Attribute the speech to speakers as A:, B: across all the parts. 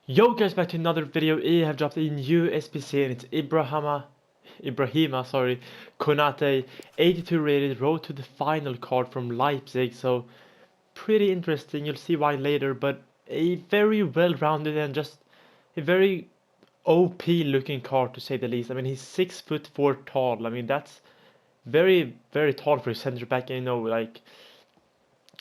A: Yo guys, back to another video. I have dropped a new SPC and it's Ibrahima, sorry, Konate, 82 rated, road to the final card from Leipzig. So pretty interesting. You'll see why later, but a very well-rounded and just a very OP looking card to say the least. I mean, he's 6'4" tall. I mean, that's very tall for a center back. You know, like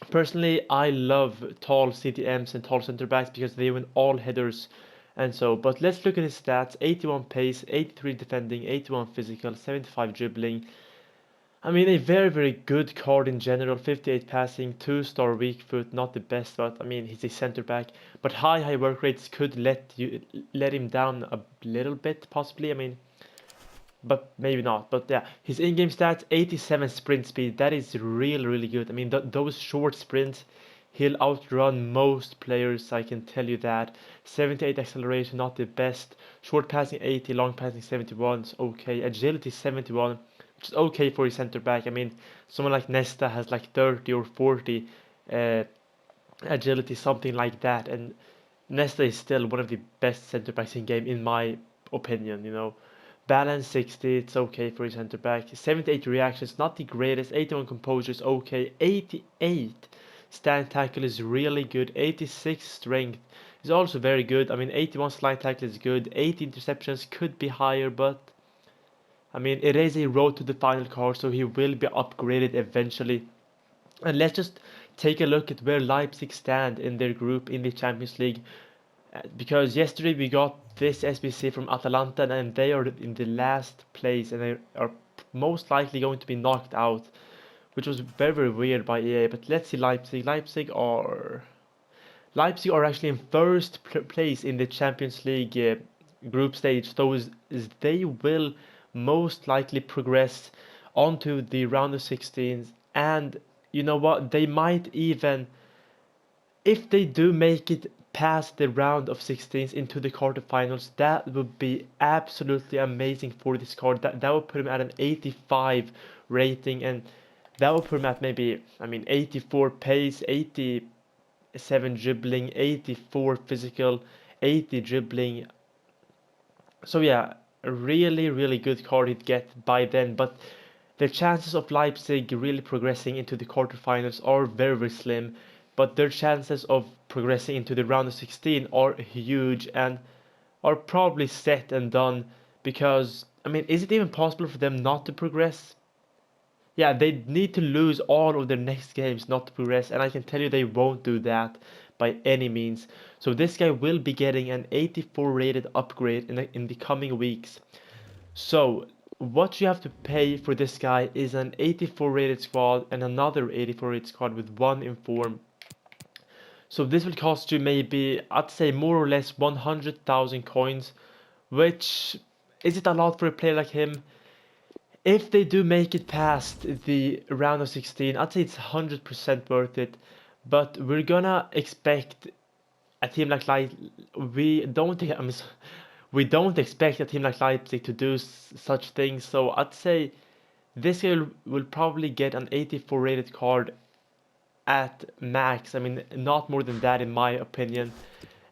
A: personally, I love tall CTMs and tall center backs because they win all headers and so. But let's look at his stats: 81 pace, 83 defending, 81 physical, 75 dribbling. I mean, a very good card in general. 58 passing, 2-star weak foot, not the best, but I mean he's a center back. But high work rates could let him down a little bit possibly. I mean, but maybe not. But yeah, his in-game stats: 87 sprint speed. That is really good. I mean, those short sprints, he'll outrun most players. I can tell you that. 78 acceleration, not the best. Short passing 80, long passing 71 is okay. Agility 71, which is okay for a center back. I mean, someone like Nesta has like 30 or 40 uh, agility, something like that, and Nesta is still one of the best center backs in game, in my opinion. You know, balance 60, it's okay for a center back. 78 reactions, not the greatest. 81 composure is okay. 88 stand tackle is really good. 86 strength is also very good. I mean, 81 slide tackle is good. 80 interceptions could be higher, but I mean, it is a road to the final card, so he will be upgraded eventually. And let's just take a look at where Leipzig stand in their group in the Champions League. Because yesterday we got this SBC from Atalanta and they are in the last place and they are most likely going to be knocked out, which was very weird by EA. But let's see Leipzig. Leipzig are actually in first place in the Champions League group stage, so they will most likely progress onto the round of 16s. And you know what? They might even, if they do make it past the round of 16s into the quarterfinals, that would be absolutely amazing for this card. That would put him at an 85 rating, and that would put him at maybe, I mean, 84 pace, 87 dribbling, 84 physical, 80 dribbling. So yeah, a really good card he'd get by then, but the chances of Leipzig really progressing into the quarterfinals are very slim, but their chances of progressing into the round of 16 are huge and are probably set and done because, I mean, is it even possible for them not to progress? Yeah, they need to lose all of their next games not to progress, and I can tell you they won't do that by any means. So this guy will be getting an 84 rated upgrade in the coming weeks. So what you have to pay for this guy is an 84 rated squad and another 84 rated squad with one inform. So this will cost you maybe, I'd say more or less 100,000 coins, which, is it a lot for a player like him? If they do make it past the round of 16, I'd say it's 100% worth it. But we're gonna expect a team like we don't I mean, we don't expect a team like Leipzig to do such things. So I'd say this guy will probably get an 84 rated card at max. I mean, not more than that in my opinion.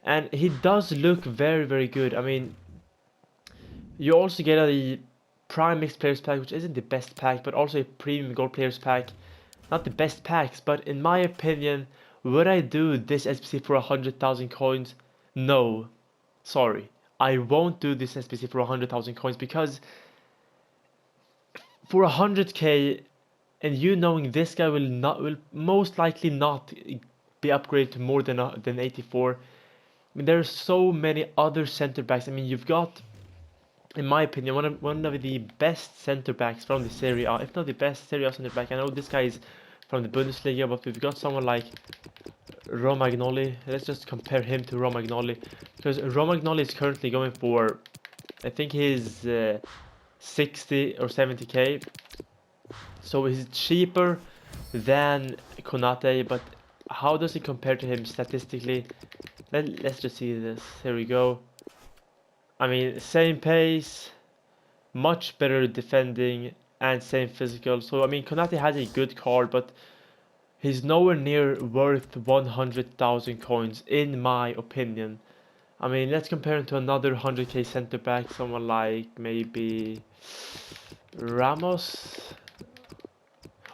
A: And he does look very good. I mean, you also get a Prime Mixed Players Pack, which isn't the best pack, but also a Premium Gold Players Pack. Not the best packs, but in my opinion, would I do this SBC for 100,000 coins? No. Sorry. I won't do this SBC for 100,000 coins because for 100k and you knowing this guy will most likely not be upgraded to more than 84. I mean, there are so many other center backs. I mean, you've got, in my opinion, one of the best center backs from the Serie A, if not the best Serie A center back. I know this guy is from the Bundesliga, but we've got someone like Romagnoli. Let's just compare him to Romagnoli, because Romagnoli is currently going for, I think he's 60 or 70k, so he's cheaper than Konate, but how does he compare to him statistically? Let's just see this. Here we go. I mean, same pace, much better defending, and same physical. So I mean, Konate has a good card, but he's nowhere near worth 100,000 coins in my opinion. I mean, let's compare him to another 100k center back, someone like maybe Ramos,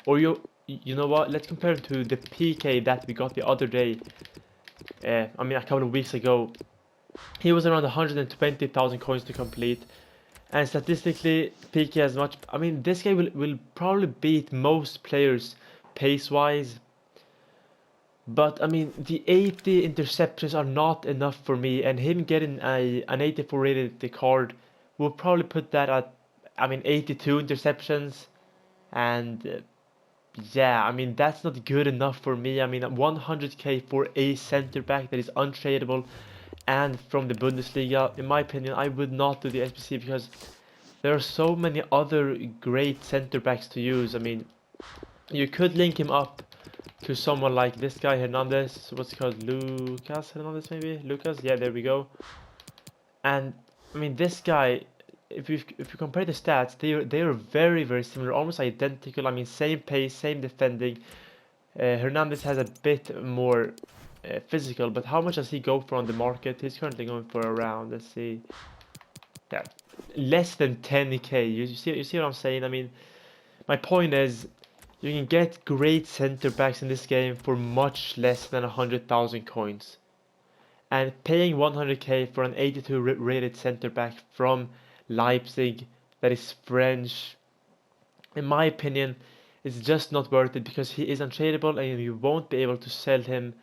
A: or you know what? Let's compare him to the PK that we got the other day. I mean, a couple of weeks ago. He was around 120,000 coins to complete, and statistically, PK has much. I mean, this guy will probably beat most players pace-wise. But I mean, the 80 interceptions are not enough for me, and him getting an 84 rated card will probably put that at, I mean, 82 interceptions, and yeah, I mean that's not good enough for me. I mean, 100k for a center back that is untradeable and from the Bundesliga, in my opinion, I would not do the SBC because there are so many other great center backs to use. I mean, you could link him up to someone like this guy Hernandez. What's it called? Lucas Hernandez, maybe? Lucas? Yeah, there we go. And I mean, this guy, if you compare the stats, they are very similar, almost identical. I mean, same pace, same defending. Hernandez has a bit more physical, but how much does he go for on the market? He's currently going for around, let's see, yeah, less than 10k. You see what I'm saying? I mean, my point is, you can get great center backs in this game for much less than 100,000 coins. And paying 100k for an 82 rated center back from Leipzig that is French, in my opinion, is just not worth it because he is untradeable and you won't be able to sell him.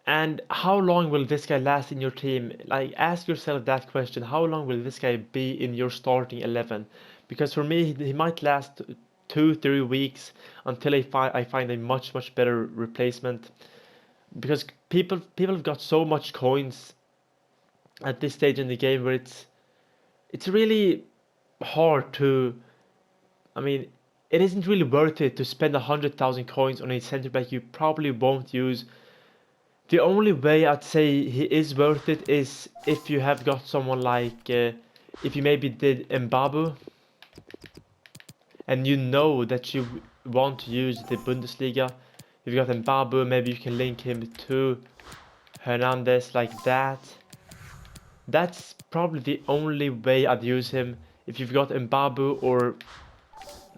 A: And how long will this guy last in your team? Like, ask yourself that question. How long will this guy be in your starting 11? Because for me, he might last 2-3 weeks until I find a much better replacement. Because people have got so much coins at this stage in the game where it's really hard to. I mean, it isn't really worth it to spend 100,000 coins on a center back you probably won't use. The only way I'd say he is worth it is if you have got someone like, if you maybe did Mbabu, and you know that you want to use the Bundesliga. If you got Mbabu, maybe you can link him to Hernandez like that. That's probably the only way I'd use him. If you've got Mbabu or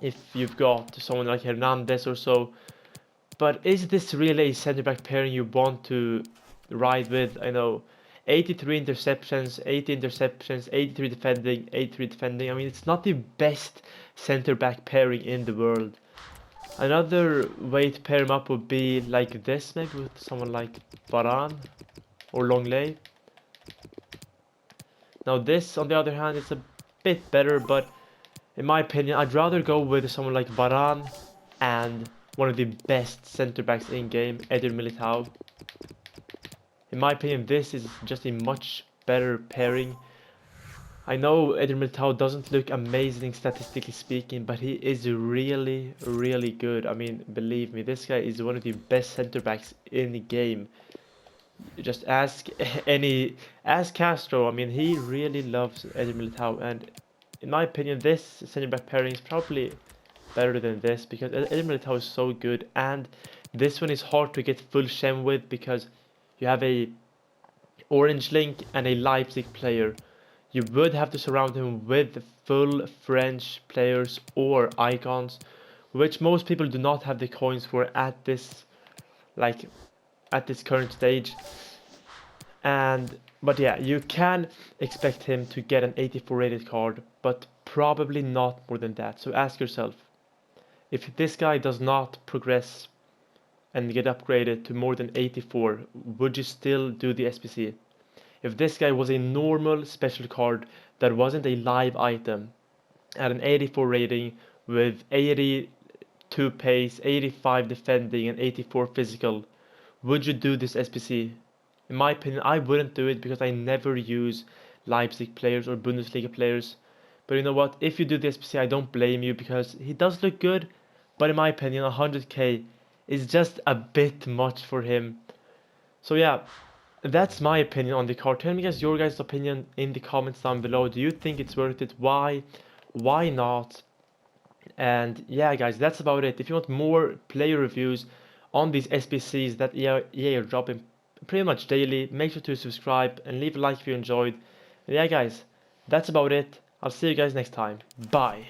A: if you've got someone like Hernandez or so. But is this really a center back pairing you want to ride with? I know 83 interceptions, 80 interceptions, 83 defending, 83 defending. I mean, it's not the best center back pairing in the world. Another way to pair him up would be like this, maybe with someone like Varane or Longley. Now this, on the other hand, is a bit better, but in my opinion, I'd rather go with someone like Varane and one of the best center backs in game, Eder Militao. In my opinion, this is just a much better pairing. I know Eder Militao doesn't look amazing statistically speaking, but he is really good. I mean, believe me, this guy is one of the best center backs in the game. Just ask Castro. I mean, he really loves Eder Militao, and in my opinion, this center back pairing is probably better than this because Eder Militao is so good, and this one is hard to get full shem with because you have a orange link and a Leipzig player. You would have to surround him with full French players or icons, which most people do not have the coins for at this current stage. But yeah, you can expect him to get an 84 rated card, but probably not more than that. So ask yourself, if this guy does not progress and get upgraded to more than 84, would you still do the SBC? If this guy was a normal special card that wasn't a live item at an 84 rating with 82 pace, 85 defending and 84 physical, would you do this SBC? In my opinion, I wouldn't do it because I never use Leipzig players or Bundesliga players. But you know what? If you do the SBC, I don't blame you because he does look good. But in my opinion, 100k is just a bit much for him. So yeah, that's my opinion on the card. Tell me guys your guys' opinion in the comments down below. Do you think it's worth it? Why? Why not? And yeah guys, that's about it. If you want more player reviews on these SBCs that EA are dropping pretty much daily. Make sure to subscribe and leave a like if you enjoyed. And yeah, guys, that's about it. I'll see you guys next time. Bye.